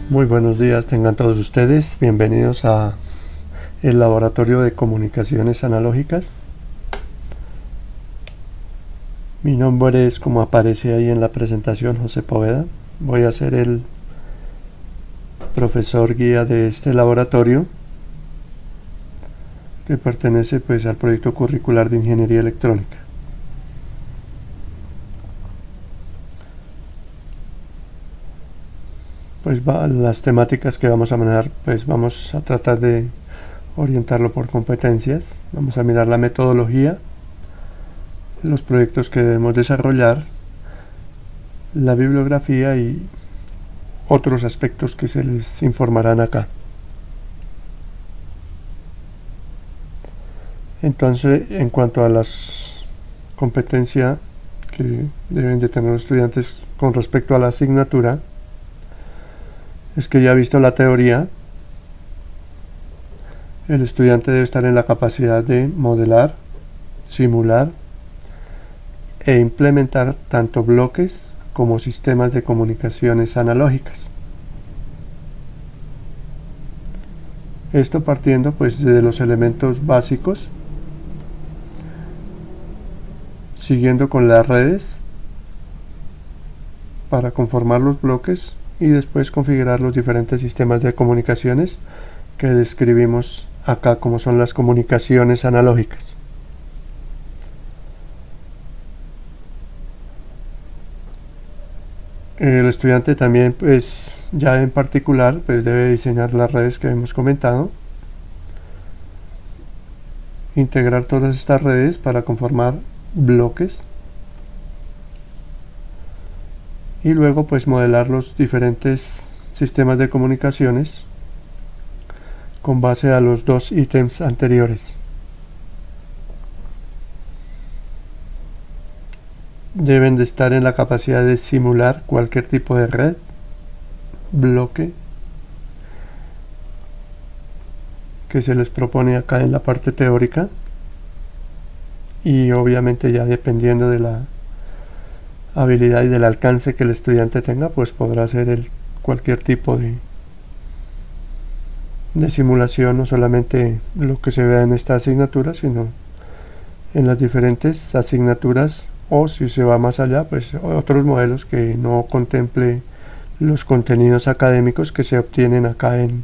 Muy buenos días tengan todos ustedes, bienvenidos a el Laboratorio de Comunicaciones Analógicas. Mi nombre es, como aparece ahí en la presentación, José Poveda. Voy a ser el profesor guía de este laboratorio que pertenece pues al proyecto curricular de Ingeniería Electrónica. Pues las temáticas que vamos a manejar, pues vamos a tratar de orientarlo por competencias. Vamos a mirar la metodología, los proyectos que debemos desarrollar, la bibliografía y otros aspectos que se les informarán acá. Entonces, en cuanto a las competencias que deben de tener los estudiantes con respecto a la asignatura, es que ya visto la teoría, el estudiante debe estar en la capacidad de modelar, simular e implementar tanto bloques como sistemas de comunicaciones analógicas. Esto partiendo pues de los elementos básicos, siguiendo con las redes para conformar los bloques y después configurar los diferentes sistemas de comunicaciones que describimos acá, como son las comunicaciones analógicas. El estudiante también pues ya en particular pues debe diseñar las redes que hemos comentado, integrar todas estas redes para conformar bloques y luego pues modelar los diferentes sistemas de comunicaciones con base a los dos ítems anteriores. Deben de estar en la capacidad de simular cualquier tipo de red, bloque que se les propone acá en la parte teórica, y obviamente ya dependiendo de la habilidad y del alcance que el estudiante tenga, pues podrá hacer cualquier tipo de simulación, no solamente lo que se vea en esta asignatura, sino en las diferentes asignaturas, o si se va más allá, pues otros modelos que no contemple los contenidos académicos que se obtienen acá en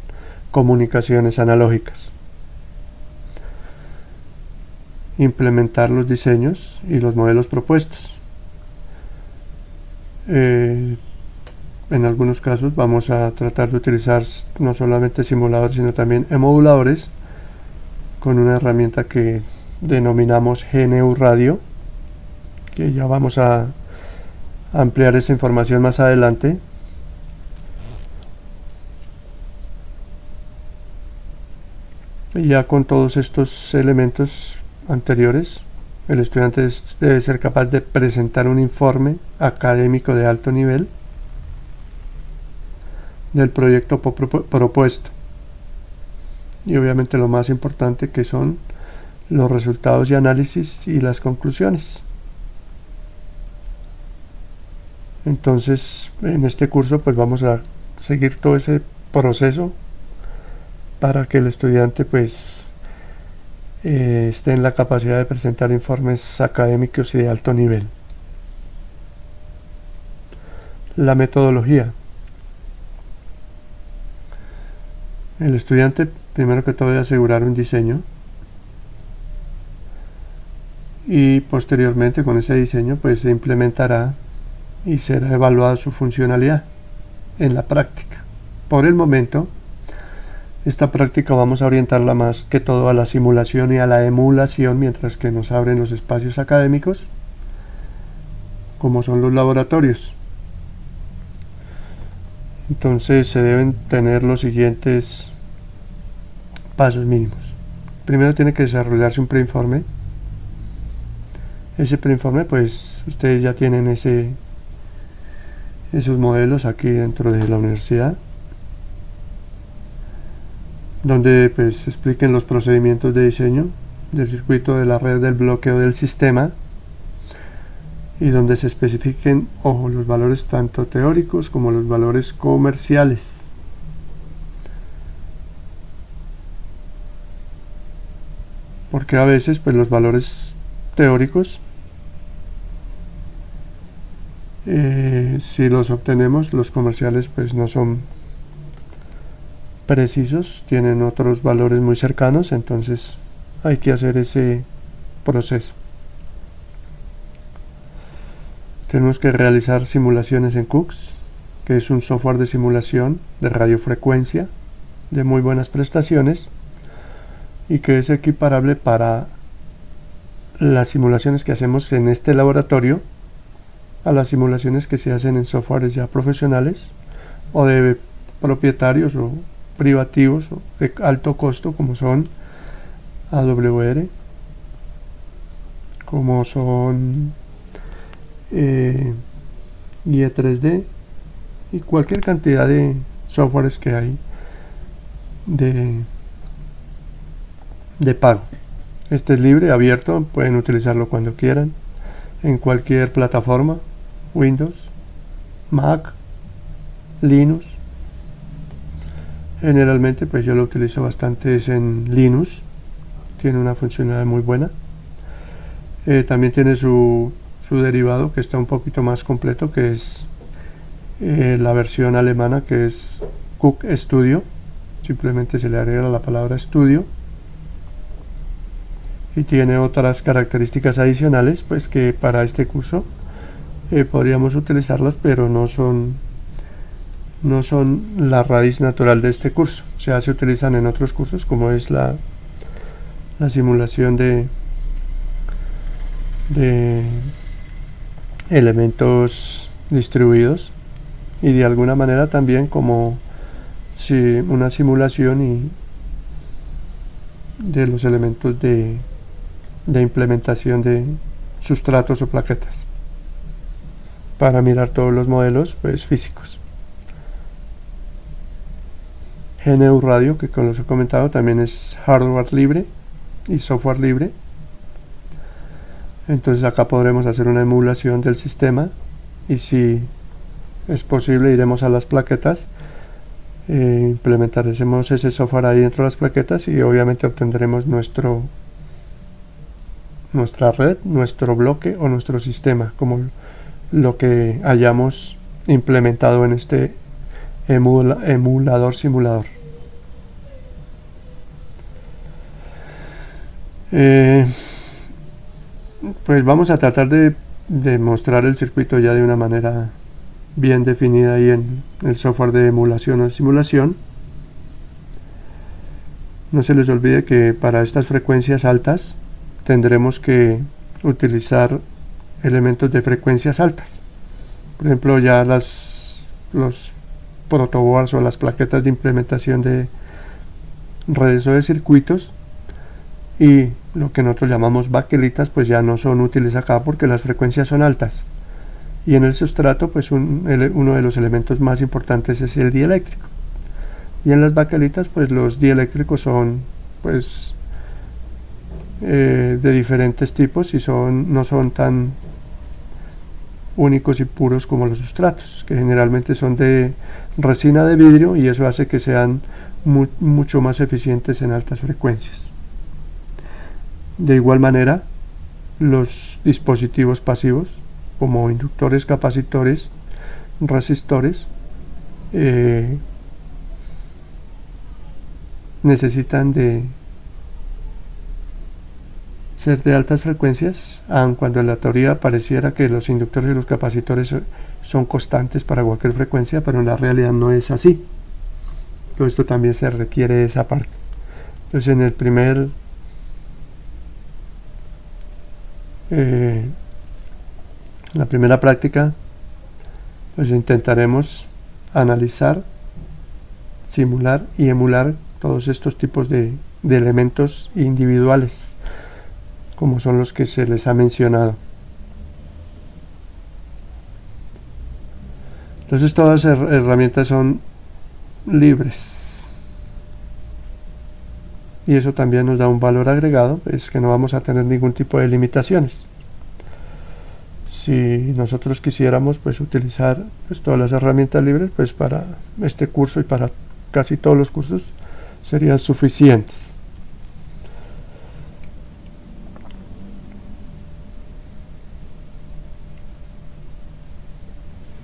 comunicaciones analógicas. Implementar los diseños y los modelos propuestos. En algunos casos vamos a tratar de utilizar no solamente simuladores, sino también emuladores con una herramienta que denominamos GNU Radio, que ya vamos a ampliar esa información más adelante. Y ya con todos estos elementos anteriores, el estudiante debe ser capaz de presentar un informe académico de alto nivel del proyecto propuesto, y obviamente lo más importante, que son los resultados y análisis y las conclusiones. Entonces, en este curso pues vamos a seguir todo ese proceso para que el estudiante pues esté en la capacidad de presentar informes académicos y de alto nivel. La metodología. El estudiante primero que todo debe asegurar un diseño, y posteriormente con ese diseño pues se implementará y será evaluada su funcionalidad en la práctica. Por el momento, esta práctica vamos a orientarla más que todo a la simulación y a la emulación, mientras que nos abren los espacios académicos, como son los laboratorios. Entonces se deben tener los siguientes pasos mínimos. Primero tiene que desarrollarse un preinforme. Ese preinforme pues ustedes ya tienen esos modelos aquí dentro de la universidad, donde pues se expliquen los procedimientos de diseño del circuito, de la red, del bloqueo del sistema, y donde se especifiquen, ojo, los valores tanto teóricos como los valores comerciales. porque a veces pues los valores teóricos, si los obtenemos, los comerciales pues no son precisos, tienen otros valores muy cercanos, entonces hay que hacer ese proceso. Tenemos que realizar simulaciones en CUCS, que es un software de simulación de radiofrecuencia de muy buenas prestaciones y que es equiparable para las simulaciones que hacemos en este laboratorio a las simulaciones que se hacen en softwares ya profesionales o de propietarios o privativos o de alto costo, como son AWR, como son IE3D y cualquier cantidad de softwares que hay de pago. Este es libre, abierto, pueden utilizarlo cuando quieran, en cualquier plataforma, Windows, Mac, Linux. Generalmente pues yo lo utilizo bastante es en Linux, tiene una funcionalidad muy buena. También tiene su derivado que está un poquito más completo, que es la versión alemana, que es Cook Studio. Simplemente se le agrega la palabra estudio y tiene otras características adicionales pues que para este curso podríamos utilizarlas, pero no son la raíz natural de este curso. O sea, se utilizan en otros cursos, como es la simulación de elementos distribuidos, y de alguna manera también como si una simulación de los elementos de implementación de sustratos o plaquetas para mirar todos los modelos pues físicos. GNU Radio, que como los he comentado, también es hardware libre y software libre. Entonces acá podremos hacer una emulación del sistema y si es posible iremos a las plaquetas, implementaremos ese software ahí dentro de las plaquetas y obviamente obtendremos nuestra red, nuestro bloque o nuestro sistema, como lo que hayamos implementado en este emulador simulador. Pues vamos a tratar de mostrar el circuito ya de una manera bien definida ahí en el software de emulación o simulación. No se les olvide que para estas frecuencias altas tendremos que utilizar elementos de frecuencias altas. Por ejemplo, ya los protoboards o las plaquetas de implementación de redes o de circuitos y lo que nosotros llamamos baquelitas pues ya no son útiles acá porque las frecuencias son altas, y en el sustrato pues uno de los elementos más importantes es el dieléctrico, y en las baquelitas pues los dieléctricos son pues de diferentes tipos y no son tan únicos y puros como los sustratos, que generalmente son de resina de vidrio, y eso hace que sean mucho más eficientes en altas frecuencias. De igual manera, los dispositivos pasivos como inductores, capacitores, resistores necesitan de ser de altas frecuencias, aun cuando en la teoría pareciera que los inductores y los capacitores son constantes para cualquier frecuencia, pero en la realidad no es así. Todo esto también se requiere de esa parte. Entonces en la primera práctica pues intentaremos analizar, simular y emular todos estos tipos de elementos individuales, como son los que se les ha mencionado. Entonces todas las herramientas son libres, y eso también nos da un valor agregado, es que no vamos a tener ningún tipo de limitaciones. Si nosotros quisiéramos pues utilizar pues todas las herramientas libres, pues para este curso y para casi todos los cursos serían suficientes.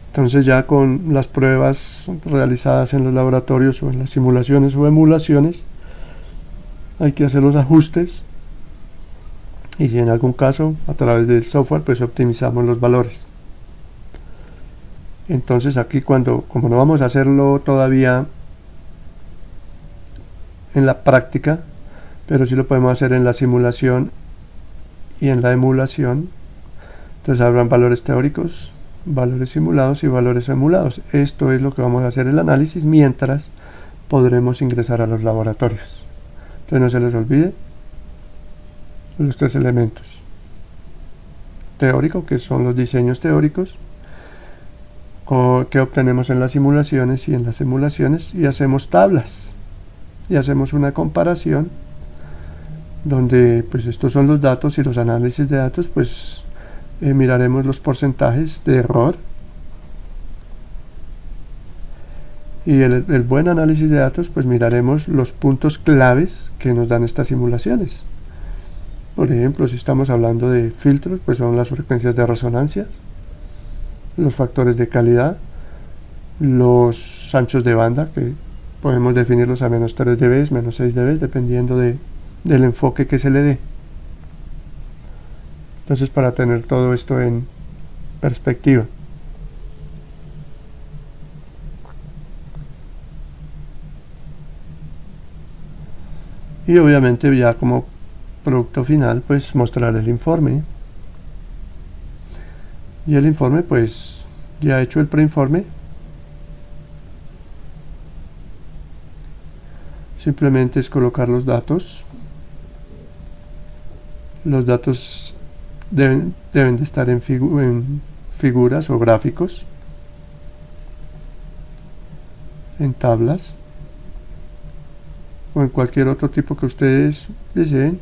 Entonces ya con las pruebas realizadas en los laboratorios o en las simulaciones o emulaciones hay que hacer los ajustes y si en algún caso a través del software pues optimizamos los valores. Entonces aquí como no vamos a hacerlo todavía en la práctica, pero sí lo podemos hacer en la simulación y en la emulación, entonces habrán valores teóricos, valores simulados y valores emulados. Esto es lo que vamos a hacer el análisis mientras podremos ingresar a los laboratorios. Entonces no se les olvide los tres elementos: teórico, que son los diseños teóricos que obtenemos en las simulaciones y en las emulaciones, y hacemos tablas y hacemos una comparación donde pues estos son los datos y los análisis de datos, pues miraremos los porcentajes de error y el buen análisis de datos, pues miraremos los puntos claves que nos dan estas simulaciones. Por ejemplo, si estamos hablando de filtros, pues son las frecuencias de resonancia, los factores de calidad, los anchos de banda, que podemos definirlos a menos 3 dB, menos 6 dB, dependiendo del enfoque que se le dé. Entonces, para tener todo esto en perspectiva. Y obviamente ya como producto final, pues mostrar el informe. Y el informe, pues ya hecho el preinforme, simplemente es colocar los datos. Los datos deben de estar en figuras o gráficos, en tablas o en cualquier otro tipo que ustedes deseen.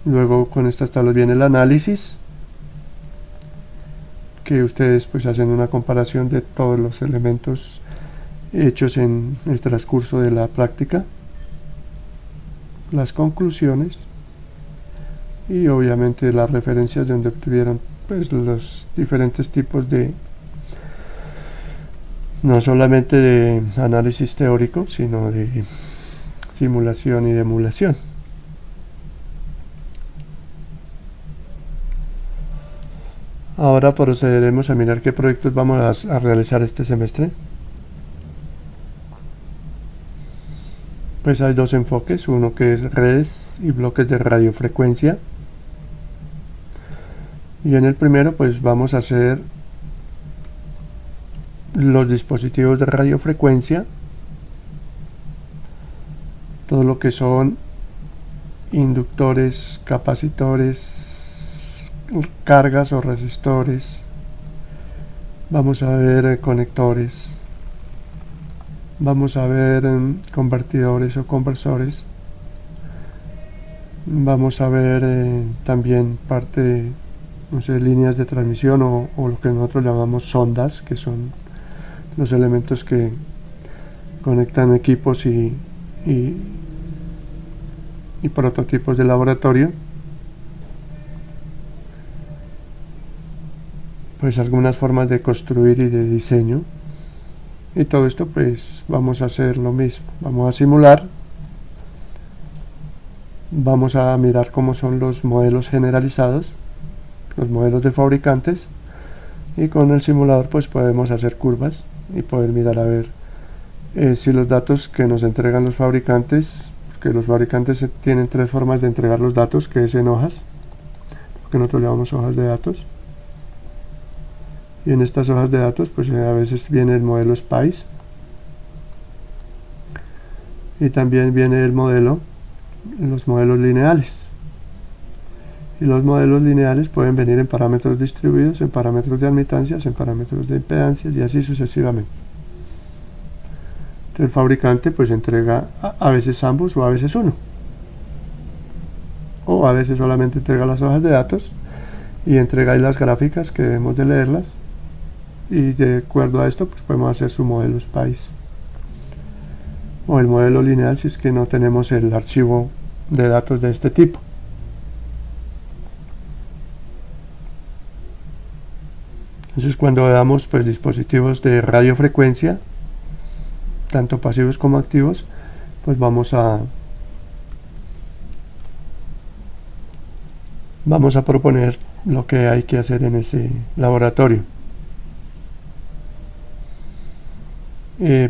Luego con estas tablas viene el análisis, que ustedes pues hacen una comparación de todos los elementos hechos en el transcurso de la práctica, las conclusiones y obviamente las referencias donde obtuvieron pues los diferentes tipos de, no solamente de análisis teórico, sino de simulación y de emulación. Ahora procederemos a mirar qué proyectos vamos a realizar este semestre. Pues hay dos enfoques, uno que es redes y bloques de radiofrecuencia. Y en el primero pues vamos a hacer los dispositivos de radiofrecuencia, todo lo que son inductores, capacitores, cargas o resistores. Vamos a ver conectores, vamos a ver convertidores o conversores, vamos a ver también parte de, no sé, líneas de transmisión o lo que nosotros llamamos sondas, que son los elementos que conectan equipos y prototipos de laboratorio. Pues algunas formas de construir y de diseño, y todo esto pues vamos a hacer lo mismo, vamos a simular, vamos a mirar cómo son los modelos generalizados, los modelos de fabricantes, y con el simulador pues podemos hacer curvas y poder mirar a ver si los datos que nos entregan los fabricantes, porque los fabricantes tienen tres formas de entregar los datos, que es en hojas, que nosotros llamamos hojas de datos. Y en estas hojas de datos pues a veces viene el modelo SPICE y también viene el modelo, los modelos lineales. Y los modelos lineales pueden venir en parámetros distribuidos, en parámetros de admitancias, en parámetros de impedancias y así sucesivamente. Entonces el fabricante pues entrega a veces ambos o a veces uno, o a veces solamente entrega las hojas de datos y entrega ahí las gráficas que debemos de leerlas, y de acuerdo a esto pues podemos hacer su modelo SPICE o el modelo lineal si es que no tenemos el archivo de datos de este tipo. Entonces cuando veamos pues dispositivos de radiofrecuencia, tanto pasivos como activos, pues vamos a proponer lo que hay que hacer en ese laboratorio.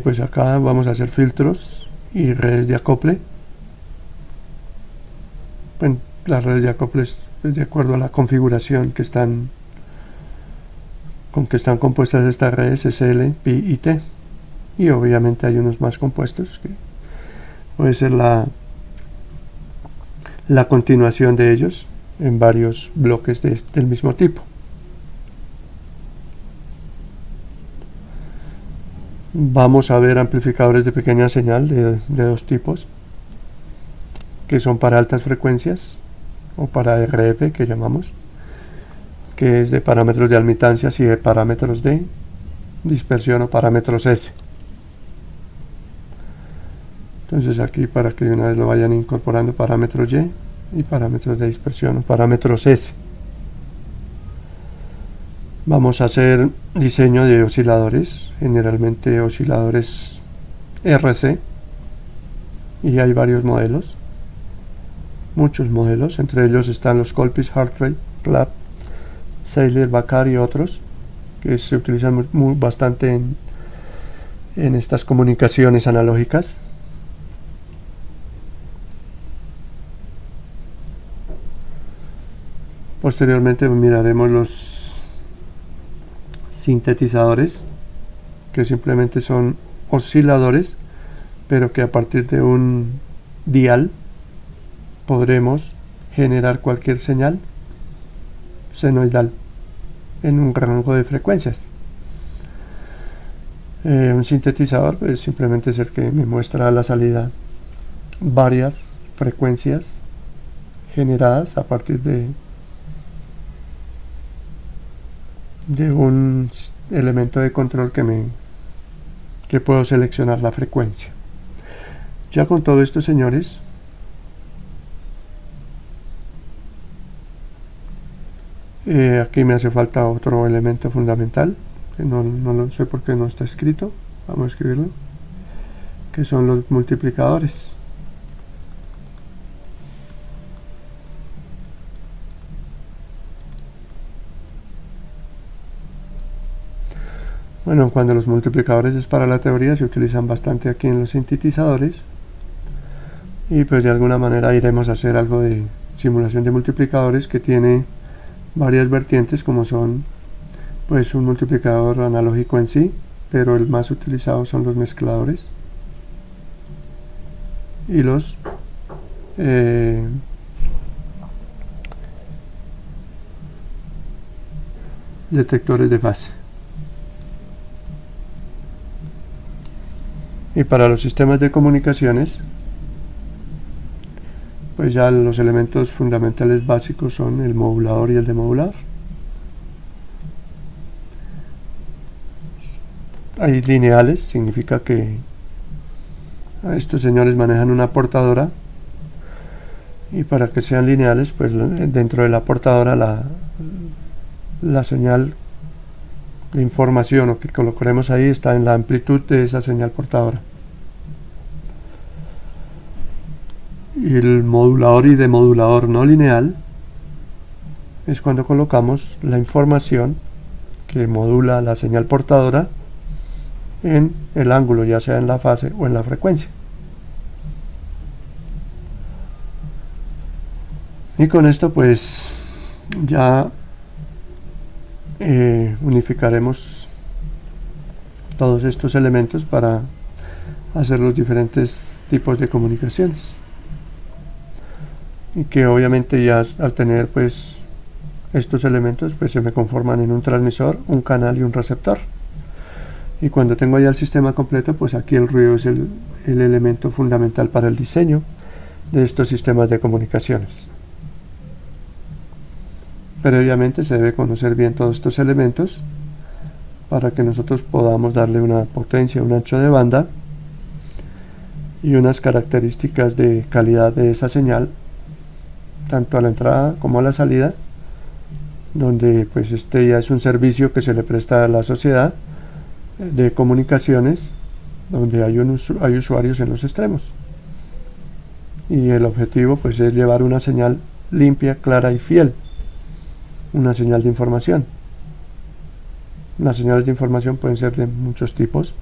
Pues acá vamos a hacer filtros y redes de acople. Pues las redes de acople es de acuerdo a la configuración con que están compuestas estas redes, SL, Pi y T. Y obviamente hay unos más compuestos que puede ser la continuación de ellos en varios bloques del mismo tipo. Vamos a ver amplificadores de pequeña señal de dos tipos, que son para altas frecuencias o para RF, que llamamos, que es de parámetros de admitancias y de parámetros de dispersión o parámetros S. Entonces aquí, para que de una vez lo vayan incorporando, parámetros Y y parámetros de dispersión o parámetros S. Vamos a hacer diseño de osciladores, generalmente osciladores RC, y hay varios modelos, muchos modelos, entre ellos están los Colpitts, Hartree, Clapp, Saylor, Bakar y otros que se utilizan bastante en estas comunicaciones analógicas. Posteriormente miraremos los sintetizadores, que simplemente son osciladores, pero que a partir de un dial podremos generar cualquier señal senoidal en un rango de frecuencias. Un sintetizador pues simplemente es el que me muestra a la salida varias frecuencias generadas a partir de un elemento de control que puedo seleccionar la frecuencia. Ya con todo esto, señores, aquí me hace falta otro elemento fundamental, que no lo sé por qué no está escrito. Vamos a escribirlo, que son los multiplicadores. Bueno, cuando los multiplicadores es para la teoría, se utilizan bastante aquí en los sintetizadores, y pues de alguna manera iremos a hacer algo de simulación de multiplicadores que tiene varias vertientes, como son pues un multiplicador analógico en sí, pero el más utilizado son los mezcladores y los detectores de fase. Y para los sistemas de comunicaciones, pues ya los elementos fundamentales básicos son el modulador y el demodulador. Hay lineales, significa que estos señores manejan una portadora, y para que sean lineales, pues dentro de la portadora la señal de información o que colocaremos ahí está en la amplitud de esa señal portadora. Y el modulador y demodulador no lineal es cuando colocamos la información que modula la señal portadora en el ángulo, ya sea en la fase o en la frecuencia. Y con esto pues ya unificaremos todos estos elementos para hacer los diferentes tipos de comunicaciones, y que obviamente ya al tener pues estos elementos pues se me conforman en un transmisor, un canal y un receptor. Y cuando tengo ya el sistema completo, pues aquí el ruido es el elemento fundamental para el diseño de estos sistemas de comunicaciones. Previamente se debe conocer bien todos estos elementos para que nosotros podamos darle una potencia, un ancho de banda y unas características de calidad de esa señal, tanto a la entrada como a la salida, donde pues este ya es un servicio que se le presta a la sociedad de comunicaciones, donde hay usuarios en los extremos, y el objetivo pues es llevar una señal limpia, clara y fiel, una señal de información. Las señales de información pueden ser de muchos tipos,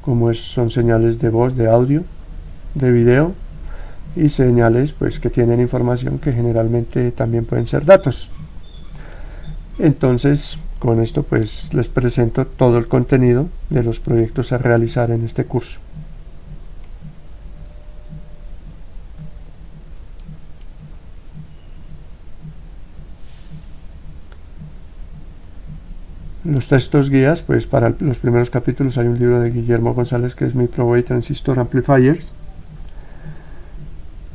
como son señales de voz, de audio, de video, y señales pues que tienen información que generalmente también pueden ser datos. Entonces, con esto pues les presento todo el contenido de los proyectos a realizar en este curso. Los textos guías, pues para los primeros capítulos hay un libro de Guillermo González que es Microwave Transistor Amplifiers,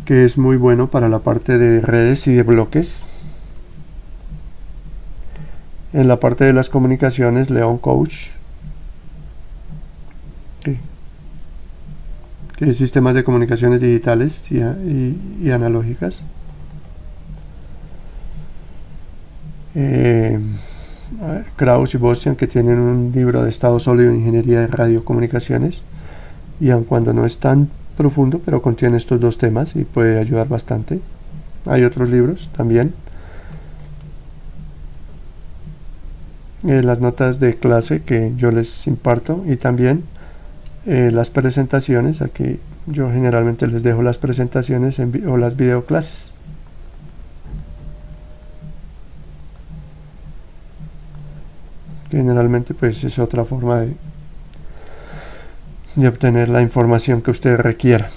que es muy bueno para la parte de redes y de bloques. En la parte de las comunicaciones, Leon Coach, que es sistemas de comunicaciones digitales y analógicas. Krauss y Bostian, que tienen un libro de estado sólido de ingeniería de radiocomunicaciones, y aun cuando no es tan profundo, pero contiene estos dos temas y puede ayudar bastante. Hay otros libros también. Las notas de clase que yo les imparto, y también las presentaciones. Aquí yo generalmente les dejo las presentaciones o las videoclases. Generalmente pues es otra forma de obtener la información que usted requiera.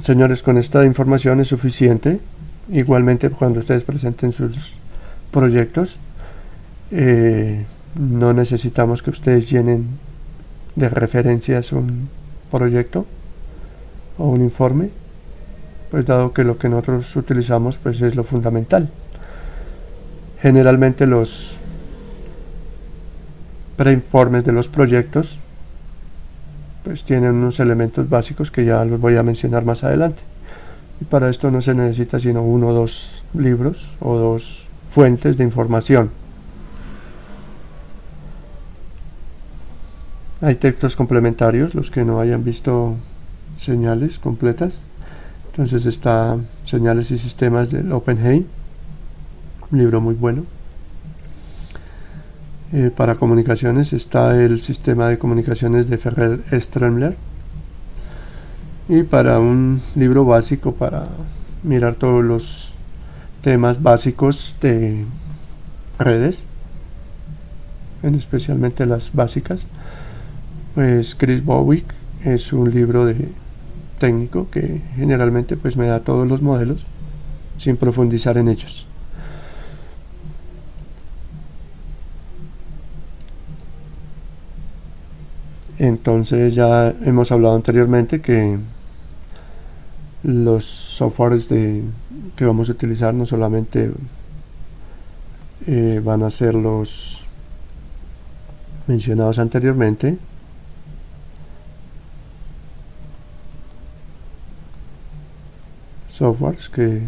Señores, con esta información es suficiente. Igualmente, cuando ustedes presenten sus proyectos, no necesitamos que ustedes llenen de referencias un proyecto o un informe, pues dado que lo que nosotros utilizamos pues es lo fundamental. Generalmente los preinformes de los proyectos pues tienen unos elementos básicos que ya los voy a mencionar más adelante, y para esto no se necesita sino uno o dos libros o dos fuentes de información. Hay textos complementarios, los que no hayan visto señales completas. Entonces está Señales y Sistemas del Oppenheim, un libro muy bueno. Para comunicaciones está el Sistema de Comunicaciones de Ferrer Stremler. Y para un libro básico para mirar todos los temas básicos de redes, especialmente las básicas, pues Chris Bowick es un libro de técnico que generalmente pues me da todos los modelos sin profundizar en ellos. Entonces ya hemos hablado anteriormente que los softwares que vamos a utilizar no solamente van a ser los mencionados anteriormente, softwares que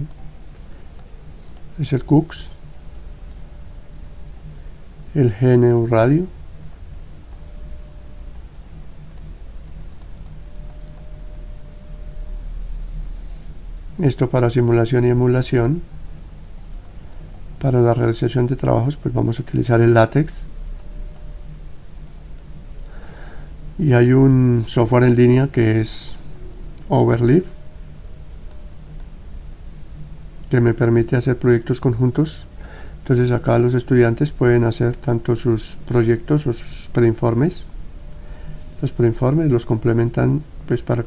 es el CUX, el GNU Radio, esto para simulación y emulación. Para la realización de trabajos pues vamos a utilizar el LaTeX, y hay un software en línea que es Overleaf, que me permite hacer proyectos conjuntos. Entonces acá los estudiantes pueden hacer tanto sus proyectos o sus preinformes. Los preinformes los complementan pues para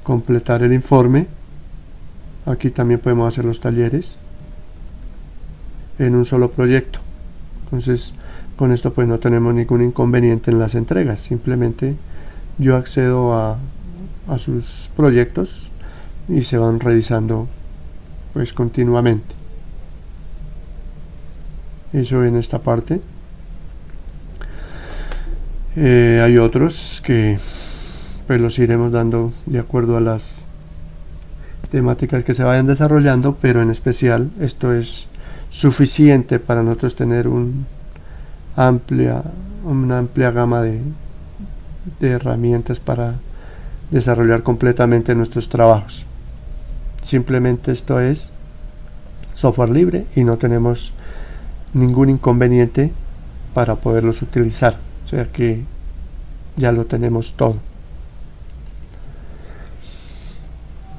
completar el informe. Aquí también podemos hacer los talleres en un solo proyecto. Entonces con esto pues no tenemos ningún inconveniente en las entregas. Simplemente yo accedo a sus proyectos y se van revisando pues continuamente. Eso en esta parte. Hay otros que pues los iremos dando de acuerdo a las temáticas que se vayan desarrollando, pero en especial esto es suficiente para nosotros tener una amplia gama de herramientas para desarrollar completamente nuestros trabajos. Simplemente esto es software libre y no tenemos ningún inconveniente para poderlos utilizar, o sea que ya lo tenemos todo.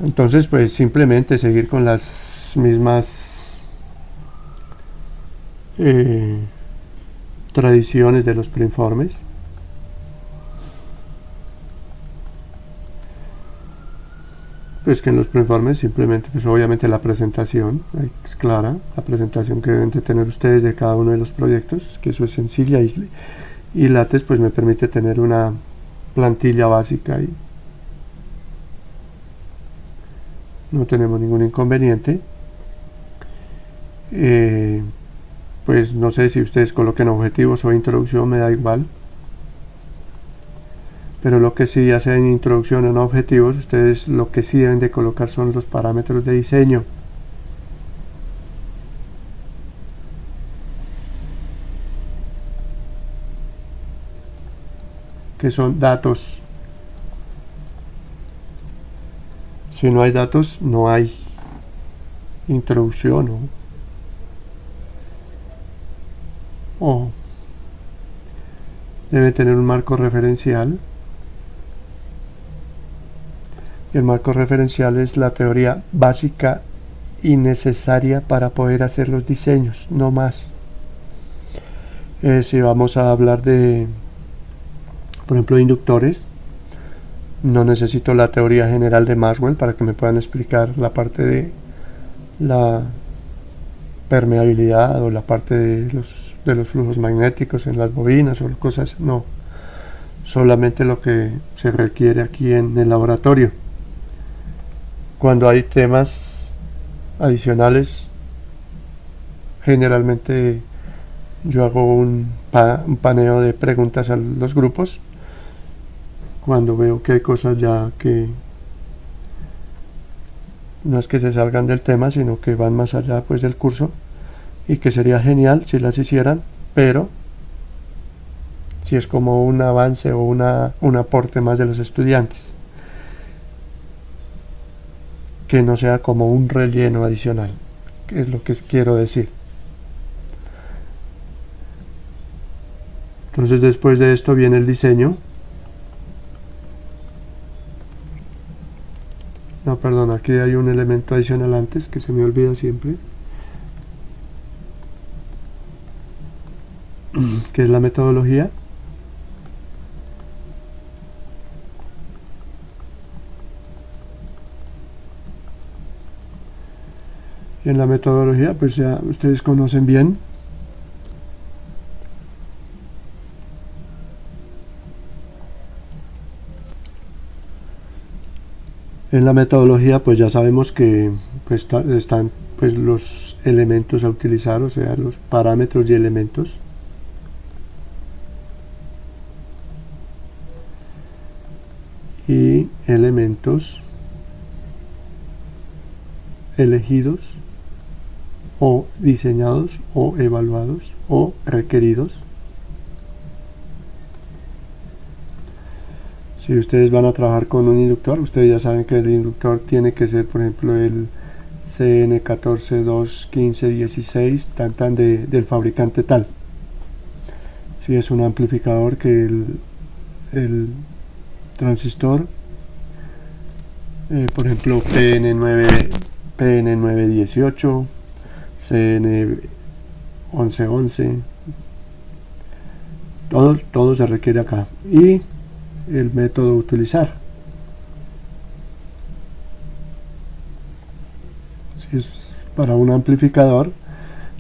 Entonces pues simplemente seguir con las mismas tradiciones de los preinformes. Pues que en los preinformes simplemente, pues obviamente la presentación es clara, la presentación que deben de tener ustedes de cada uno de los proyectos, que eso es sencilla, y LaTeX pues me permite tener una plantilla básica y no tenemos ningún inconveniente. Pues no sé si ustedes coloquen objetivos o introducción, me da igual. Pero lo que sí, ya sea en introducción o en objetivos, ustedes lo que sí deben de colocar son los parámetros de diseño. Que son datos. Si no hay datos, no hay introducción o debe tener un marco referencial. El marco referencial es la teoría básica y necesaria para poder hacer los diseños, no más. Si vamos a hablar de, por ejemplo, inductores, no necesito la teoría general de Maxwell para que me puedan explicar la parte de la permeabilidad o la parte de los flujos magnéticos en las bobinas o cosas, no. Solamente lo que se requiere aquí en el laboratorio. Cuando hay temas adicionales, generalmente yo hago un paneo de preguntas a los grupos cuando veo que hay cosas ya que no es que se salgan del tema, sino que van más allá pues del curso, y que sería genial si las hicieran, pero si es como un avance o un aporte más de los estudiantes, que no sea como un relleno adicional, que es lo que quiero decir. Entonces después de esto viene el diseño. No, perdón, aquí hay un elemento adicional antes que se me olvida siempre, que es la metodología. Y en la metodología pues ya ustedes conocen bien en la metodología pues ya sabemos que pues están pues los elementos a utilizar, o sea los parámetros y elementos. Y elementos elegidos o diseñados o evaluados o requeridos. Si ustedes van a trabajar con un inductor, ustedes ya saben que el inductor tiene que ser, por ejemplo, el CN1421516 tan del fabricante tal. Si es un amplificador, que el transistor, por ejemplo, PN918, CN1111, todo se requiere acá. Y el método a utilizar, si es para un amplificador,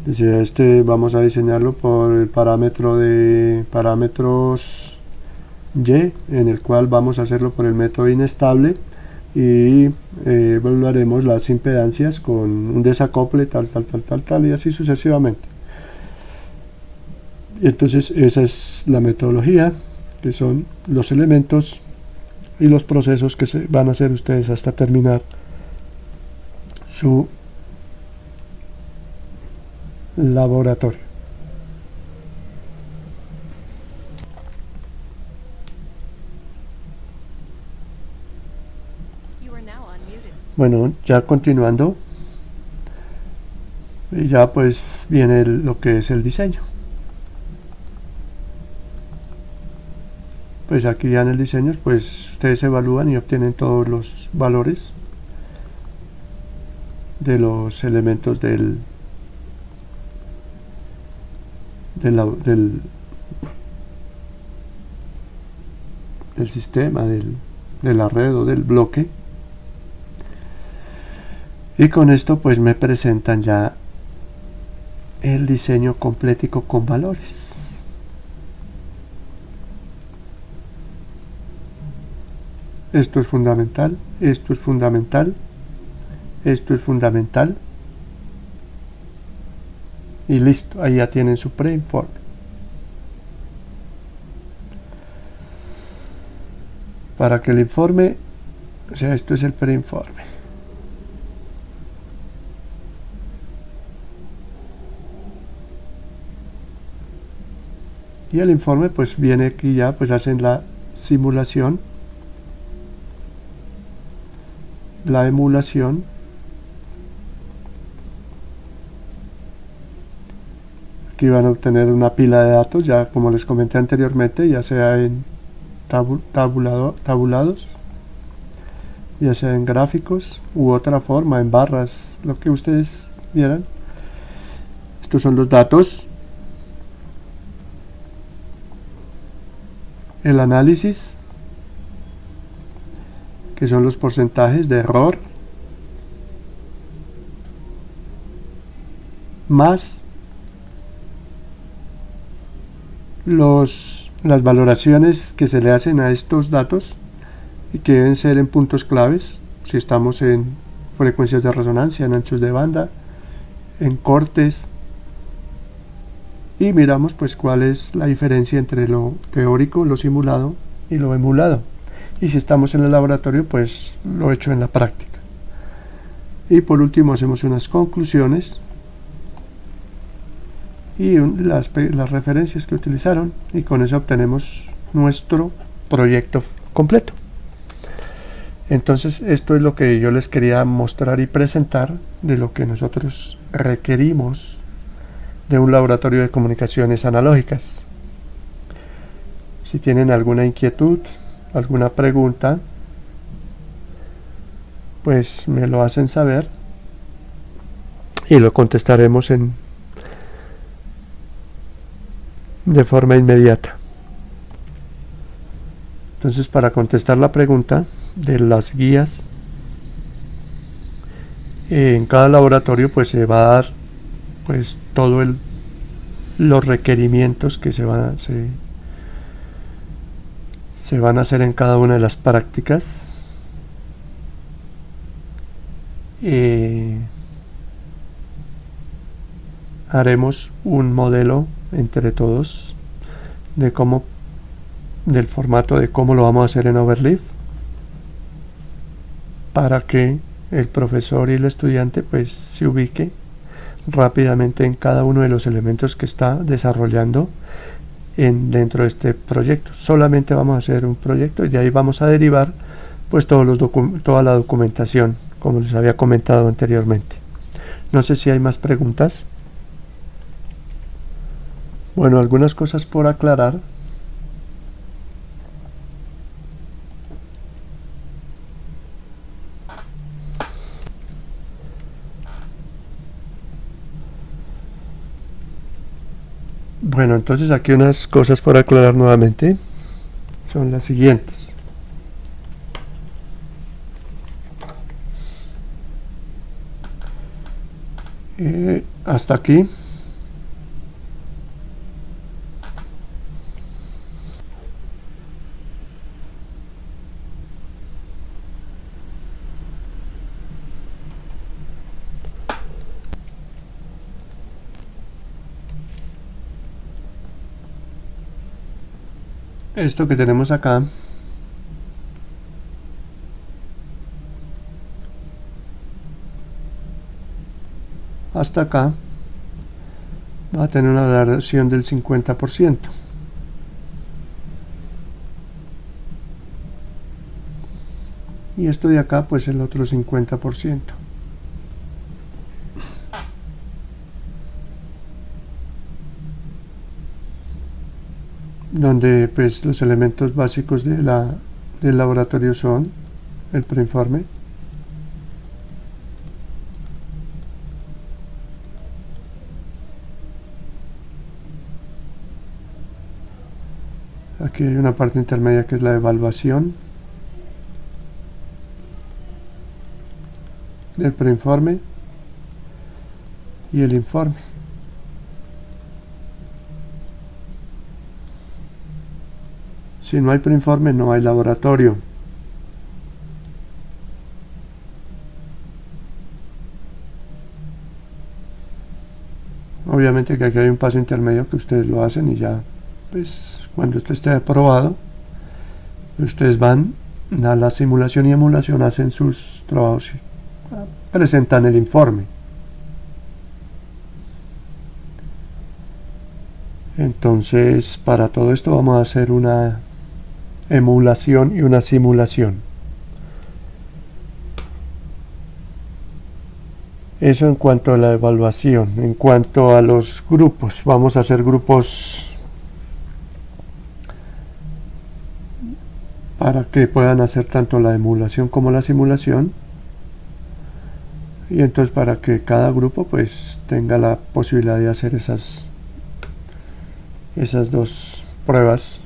este vamos a diseñarlo por el parámetro de parámetros Y, en el cual vamos a hacerlo por el método inestable, y evaluaremos las impedancias con un desacople tal, y así sucesivamente. Y entonces esa es la metodología, que son los elementos y los procesos que se van a hacer ustedes hasta terminar su laboratorio. Bueno, ya continuando, ya pues viene lo que es el diseño. Pues aquí ya en el diseño pues ustedes evalúan y obtienen todos los valores de los elementos del sistema, de la red o del bloque, y con esto pues me presentan ya el diseño completico con valores. Esto es fundamental, esto es fundamental, esto es fundamental, y listo, ahí ya tienen su preinforme. Para que el informe, o sea, esto es el preinforme. Y el informe pues viene aquí ya, pues hacen la simulación, la emulación, aquí van a obtener una pila de datos, ya como les comenté anteriormente, ya sea en tabulados, ya sea en gráficos u otra forma, en barras, lo que ustedes vieran. Estos son los datos, el análisis, que son los porcentajes de error, más las valoraciones que se le hacen a estos datos y que deben ser en puntos claves, si estamos en frecuencias de resonancia, en anchos de banda, en cortes, y miramos pues cuál es la diferencia entre lo teórico, lo simulado y lo emulado, y si estamos en el laboratorio pues lo hecho en la práctica. Y por último hacemos unas conclusiones y las referencias que utilizaron, y con eso obtenemos nuestro proyecto completo. Entonces esto es lo que yo les quería mostrar y presentar de lo que nosotros requerimos de un laboratorio de comunicaciones analógicas. Si tienen alguna inquietud, alguna pregunta, pues me lo hacen saber y lo contestaremos de forma inmediata. Entonces, para contestar la pregunta de las guías, en cada laboratorio pues se va a dar pues todo los requerimientos que se van a hacer en cada una de las prácticas. Haremos un modelo entre todos del formato de cómo lo vamos a hacer en Overleaf, para que el profesor y el estudiante pues se ubique rápidamente en cada uno de los elementos que está desarrollando dentro de este proyecto. Solamente vamos a hacer un proyecto y de ahí vamos a derivar pues toda la documentación, como les había comentado anteriormente. No sé si hay más preguntas. Bueno, algunas cosas por aclarar. Bueno, entonces aquí unas cosas por aclarar nuevamente son las siguientes. Hasta aquí. Esto que tenemos acá hasta acá va a tener una variación del 50%. Y esto de acá pues el otro 50%. Donde pues los elementos básicos del laboratorio son el preinforme, aquí hay una parte intermedia que es la evaluación del preinforme y el informe. Si no hay preinforme, no hay laboratorio. Obviamente que aquí hay un paso intermedio que ustedes lo hacen y ya, pues cuando esto esté aprobado, ustedes van a la simulación y emulación, hacen sus trabajos, presentan el informe. Entonces, para todo esto vamos a hacer una emulación y una simulación. Eso en cuanto a la evaluación. En cuanto a los grupos, vamos a hacer grupos para que puedan hacer tanto la emulación como la simulación, y entonces para que cada grupo pues tenga la posibilidad de hacer esas dos pruebas.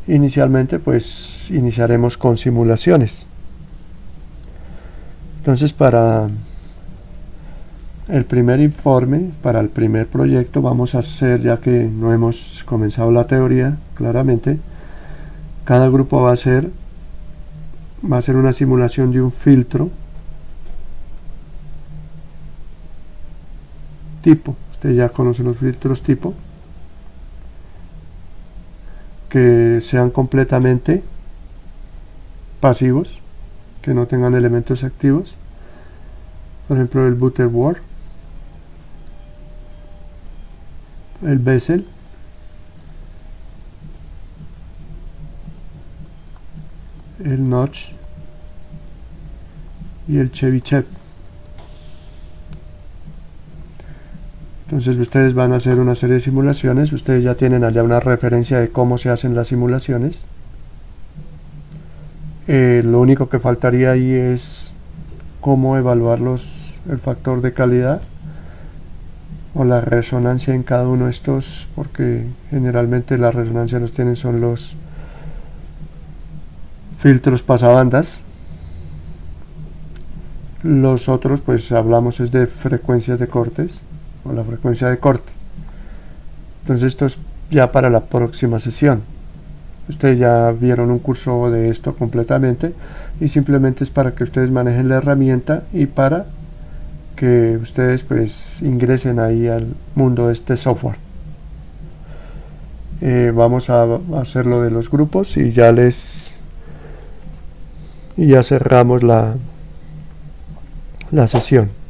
Inicialmente pues iniciaremos con simulaciones. Entonces para el primer informe, para el primer proyecto, vamos a hacer, ya que no hemos comenzado la teoría claramente, cada grupo va a hacer una simulación de un filtro tipo. Usted ya conoce los filtros tipo, que sean completamente pasivos, que no tengan elementos activos. Por ejemplo, el Butterworth, el Bessel, el Notch y el Chebyshev. Entonces ustedes van a hacer una serie de simulaciones. Ustedes ya tienen allá una referencia de cómo se hacen las simulaciones. Lo único que faltaría ahí es cómo evaluar el factor de calidad o la resonancia en cada uno de estos, porque generalmente la resonancia los tienen son los filtros pasabandas. Los otros pues hablamos es de frecuencias de cortes o la frecuencia de corte. Entonces esto es ya para la próxima sesión. Ustedes ya vieron un curso de esto completamente y simplemente es para que ustedes manejen la herramienta y para que ustedes pues ingresen ahí al mundo de este software. Vamos a hacer lo de los grupos y ya cerramos la sesión.